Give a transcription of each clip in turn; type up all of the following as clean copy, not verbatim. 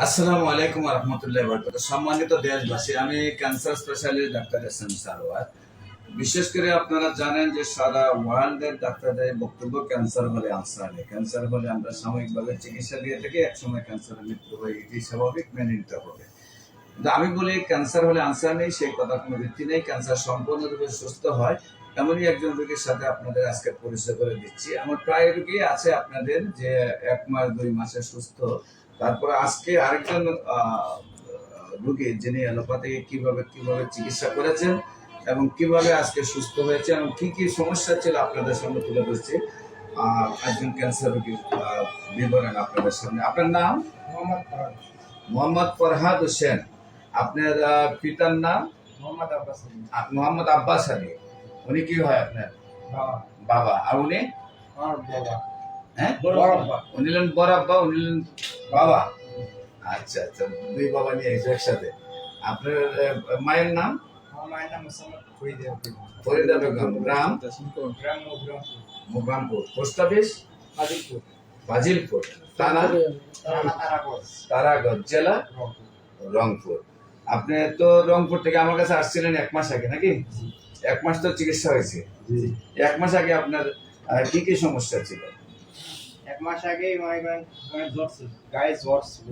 আসসালামু আলাইকুম রহমতুল্লাহ বরকত। সম্মানিত দেশবাসী, আমি cancer specialist doctor SM. Sarwar. বিশেষ করে আপনারা জানেন যে সারা ওয়ার্ল্ডের ডাক্তারদের বক্তব্য ক্যান্সার হলে আনসার নেই। ক্যান্সার হলে আমরা সাময়িকভাবে চিকিৎসা দিয়ে থাকি, একসময় ক্যান্সারের মৃত্যু হয়, এটি স্বাভাবিক, মেনে নিতে হবে। কিন্তু আমি বলি ক্যান্সার হলে আনসার নেই, সেই কথা কোনো ভিত্তি নেই। ক্যান্সার সম্পূর্ণরূপে সুস্থ হয় এমনই একজন রোগীর সাথে আপনাদের আজকে পরিচয় করে দিচ্ছি। আমার প্রায় রোগী আছে আপনাদের যে 1 মাস 2 মাসে সুস্থ। তারপরে আজকে আরেকজন রোগী যিনি অ্যালোপ্যাথি কিভাবে কিভাবে চিকিৎসা করেছেন এবং কিভাবে আজকে সুস্থ হয়েছে এবং কি কি সমস্যা ছিল আপনাদের সামনে তুলে ধরছি। একজন ক্যান্সার রোগীর বিবরণ আপনাদের সামনে। আপনার নাম? মোহাম্মদ ফরহাদ হোসেন। আপনার পিতার নাম? মোহাম্মদ আব্বাস আলী। উনি কি হয় আপনার? বাবা। আর উনি? হ্যাঁ, উনি হলেন বড় আব্বা, উনি হলেন বাবা। আচ্ছা আচ্ছা, দুই বাবা নিয়ে একসাথে। আপনার মায়ের নাম? ফরিদা বেগম। গ্রাম? মুগরামপুর। Post office? ফাজিলপুর। থানা? তারাগঞ্জ। জেলা? রংপুর। আপনি তো রংপুর থেকে আমার কাছে আসছিলেন 1 মাস আগে, নাকি? 1 মাস তো চিকিৎসা হয়েছে। 1 মাস আগে আপনার কি কি সমস্যা ছিল? 1 মাস আগে মনে করেন জ্বর ছিল, গায়ে জ্বর ছিল,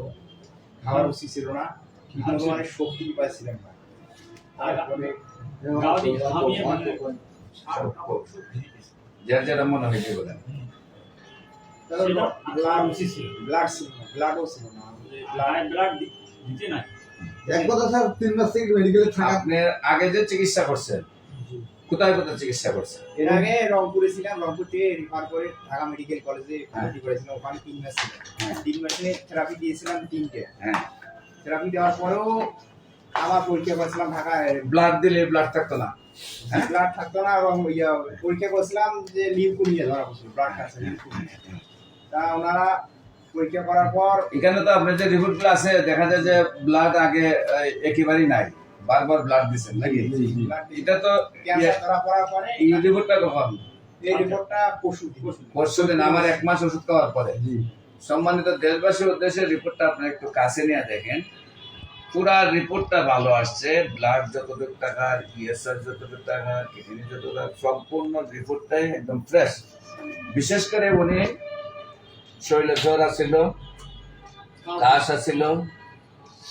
খাওয়ার রুচি ছিল না, ঠিকমতো মানে শক্তি পাইছিলাম না। তারপরে যার যারা মনে হয় যে বলেন ব্লাডও ছিল না। এক কথা স্যার 3 মাস থেকে মেডিকেলে থাকা। আপনি আগে যে চিকিৎসা করছেন কোথায় কোথায় চিকিৎসা করছেন? এর আগে রংপুরে ছিলাম, রংপুর থেকে রিফার করে ঢাকা মেডিকেল কলেজে ভর্তি করেছিলাম। ওখানে 3 মাস ছিলাম। 3 মাসে থেরাপি দিয়েছিলাম 3টে। হ্যাঁ, থেরাপি দেওয়ার পরেও আবার পরীক্ষা করেছিলাম ঢাকায়। ব্লাড দিলে ব্লাড থাকতো না, ব্লাড থাকতো না এবং পরীক্ষা করেছিলাম যে লিউকোমিয়া ধরা পড়ছিল, ব্লাড ক্যান্সার লিউকোমিয়া। তা ওনারা পরীক্ষা করার পর এখানে তো আপনার যে রিপোর্টগুলো আছে দেখা যায় যে ব্লাড আগে একেবারেই নাই, বারবার ব্লাড দিচ্ছেন, নাকি? এটা তো ক্যান্সার ধরা পড়ার পরে এই রিপোর্টটা কখন? এই রিপোর্টটা পরশুদিন আমার 1 মাস ওষুধ খাওয়ার পরে। সম্মানিত দেশবাসীর উদ্দেশ্যে রিপোর্টটা আপনারা একটু কাছে নিয়ে দেখেন। পুরা রিপোর্টটা ভালো আসছে। ব্লাড যতটুকু টাকার, ইএসআর যতটুকু টাকার, কিডনি যতটুকু টাকার, সম্পূর্ণ রিপোর্টটাই একদম ফ্রেশ। বিশেষ করে উনি শরীরে জ্বর আছিল, কাশ আছিল,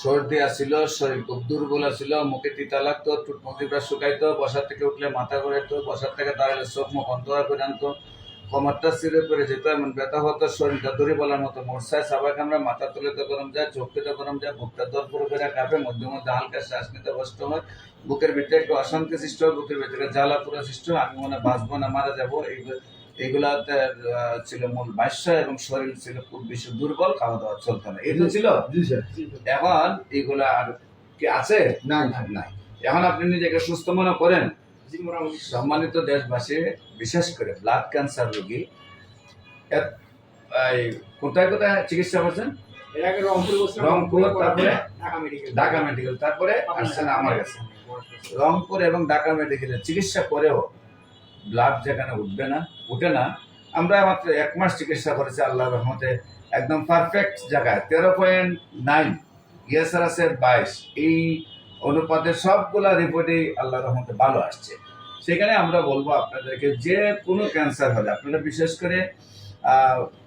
সর্দি আছিল, শরীর খুব দুর্বল আছিল, মুখে তিতা লাগতো, টুটমুটিটা শুকাইতো, বসার থেকে উঠলে মাথা ঘুরাইতো, বসার থেকে দাঁড়ালে চোখ মুখ অন্ধকার করে আনতো, কোমরটা ছিঁড়ে পড়ে যেত, এমন ব্যথা হতো, শরীরটা দড়ি বলার মতো মোরসায়, সাবাই কামড়া, মাথা তুলেতে গরম যায়, চোখ পেতে গরম যায়, বুকটা দরপুর করে কাঁপে, মধ্যে মধ্যে হালকা শ্বাস নিতে কষ্ট হয়, বুকের ভিতরে একটু অশান্তি সৃষ্টি হয়, বুকের ভিতরে জ্বালা পুরো সৃষ্টি হয়, আমি মনে বাঁচবো না, মারা যাবো। এগুলাতে ছিল মূল ভাষ্য এবং শরীর ছিল খুব বেশি দুর্বল, খাওয়া দাওয়া চলতো না, এগুলো ছিল। জি স্যার। এখন এগুলা আর কি আছে? নাই নাই। এখন আপনি নিজেকে সুস্থ মনে করেন? সম্মানিত দেশবাসী, বিশেষ করে ব্লাড ক্যান্সার রোগী কোথায় কোথায় চিকিৎসা করছেন? এর আগে রংপুর, তারপরে ঢাকা মেডিকেল, তারপরে আসছেন আমার কাছে। রংপুর এবং ঢাকা মেডিকেলের চিকিৎসা করেও ব্লাড যেখানে উঠে না। আমরা মাত্র 1 মাস চিকিৎসা করেছি আল্লাহর রহমতে, একদম পারফেক্ট জায়গায় 13.9, ইএসআর আছে 22। এই অনুপাতে সবগুলা রিপোর্টই আল্লাহর রহমতে ভালো আসছে। সেখানে আমরা বলবো আপনাদেরকে যে কোনো ক্যান্সার হলে, আপনারা বিশেষ করে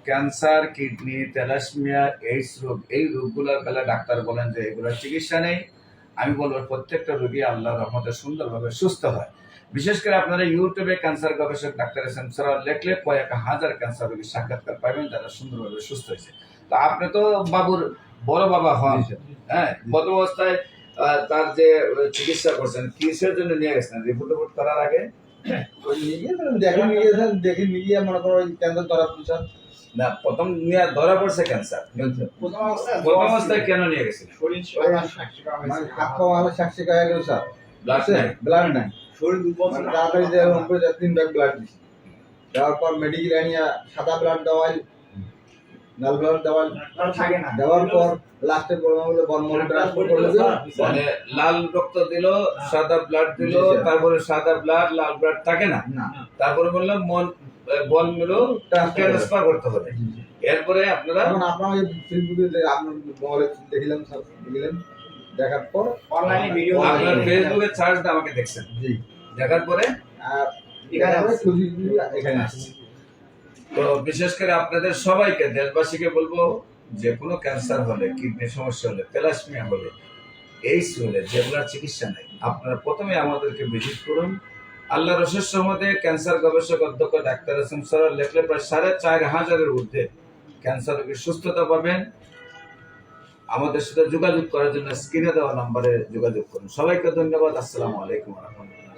ক্যান্সার, কিডনি, থ্যালাসেমিয়া, এইডস রোগ, এই রোগগুলোর বেলা ডাক্তার বলেন যে এগুলোর চিকিৎসা নেই। আমি বলবো প্রত্যেকটা রোগী আল্লাহর রহমতে সুন্দরভাবে সুস্থ হয়। বিশেষ করে আপনারা ইউটিউবে ক্যান্সার গবেষক ডাক্তার এস.এম. সারোয়ার লিখলে কয়েক হাজার ক্যান্সার রোগীর সাক্ষাৎকার পাবেন যারা সুন্দরভাবে সুস্থ হয়েছে। তো আপনি তো বাবুর বড় বাবা হন, হ্যাঁ, গত অবস্থায় তার যে চিকিৎসা করছেন কিসের জন্য নিয়ে গেছেন রিপোর্ট করার আগে? ওই দেখে নিয়ে গিয়ে মনে করো ক্যান্সার ধরা পড়ছে না, প্রথম নিয়ে ধরা পড়ছে ক্যান্সার। প্রথম অবস্থায় কেন নিয়ে গেছিলেন? মানে হাত পা আমার সাক্ষী হয়ে গেল স্যার। ব্লাড নাই? ব্লাড নাই, শরীর দুর্বল ছিল। তাড়াতাড়ি যে রংপুরে 3 ব্যাগ ব্লাড দিছি। দেওয়ার পর মেডিকেল আনিয়া সাদা ব্লাড দেওয়াল, লাল ব্লাড দেওয়াল থাকে না। দেওয়ার পর লাস্টে বর্মন ট্রান্সফার করলে মানে লাল রক্ত দিল, সাদা ব্লাড দিল, তারপরে সাদা ব্লাড, লাল ব্লাড থাকে না, না, তারপরে বললাম বল মিলো ট্রান্সফার করতে হবে। এরপরে আপনারা এখন আপনার ওই ফেসবুকে যে আপনার মোবাইলে দেখিলাম সব দেখলেন দেখার পর অনলাইনে ভিডিও আপনার ফেসবুকে সার্চ দিয়ে আমাকে দেখছেন, জি দেখার পরে আর এখানে এখানে আসছি। খুঁজি এখানে আসছি। তো বিশেষ করে আপনাদের সবাইকে, দেশবাসীকে বলবো, যে কোনো ক্যান্সার হলে, কিডনি সমস্যা হলে, প্যালাসমিয়া হলে, এইডস হলে, যেগুলোর চিকিৎসা নেই, আপনারা প্রথমে আমাদেরকে ভিজিট করুন। আল্লাহর অশেষ রহমতে ক্যান্সার গবেষক অধ্যক্ষ ডাক্তার এসএম সরোয়ার লেখলে প্রায় 4,500-এর ঊর্ধ্বে ক্যান্সার রোগীর সুস্থতা পাবেন। আমাদের সাথে যোগাযোগ করার জন্য স্ক্রিনে দেওয়া নম্বরে যোগাযোগ করুন। সবাইকে ধন্যবাদ। আসসালামু আলাইকুম ওয়া রাহমাতুল্লাহ।